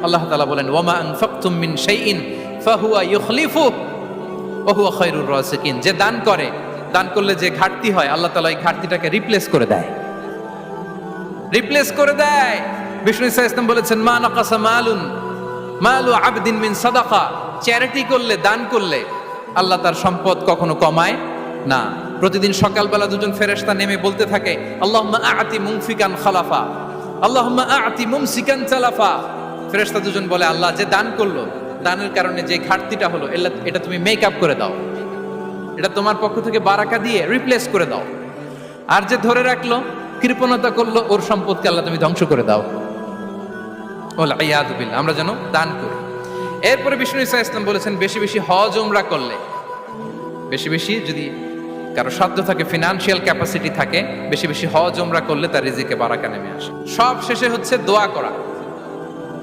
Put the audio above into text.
আল্লাহ তাআলা বলেন ওয়ামা আনফাকতুম মিন শাইইন ফাহুয়া ইউখলিফুহু ওয়া হুয়া খায়রুর রাসিকিন। যে দান করে, দান করলে যে ঘাটতি হয় আল্লাহ তাআলা এই ঘাটতিটাকে রিপ্লেস করে দেয়। বিষ্ণু ইসা ইসলাম বলেছেন মা নাকাসা মালু আবদিন মিন সাদাকা। চ্যারিটি করলে, দান করলে আল্লাহ তার সম্পদ কখনো কমায় না। প্রতিদিন সকালবেলা দুজন ফেরেশতা নেমে বলতে থাকে আল্লাহুম্মা আ'তি মুনফিকান খালাফা, আল্লাহুম্মা আ'তি মুমসিকান তালাফা। ফেরেশতা দুজন বলে আল্লাহ, যে দান করলো, দানের কারণে যে ঘাটতিটা হলো এটা তুমি মেক আপ করে দাও, এটা তোমার পক্ষ থেকে বারাকা দিয়ে রিপ্লেস করে দাও। আর যে ধরে রাখলো, কৃপণতা করলো, ওর সম্পদকে আল্লাহ তুমি ধ্বংস করে দাও। ওয়াল ইয়াদু বিল্লাহ। আমরা যেন দান করি। এরপরে বিষ্ণু ইসা ইসলাম বলেছেন বেশি বেশি হজ উমরা করলে, বেশি বেশি যদি কারো সাধ্য থাকে, ফিনান্সিয়াল ক্যাপাসিটি থাকে, বেশি বেশি হজ উমরা করলে তার রিজিকে বারাকা নেমে আসে। সব শেষে হচ্ছে দোয়া করা।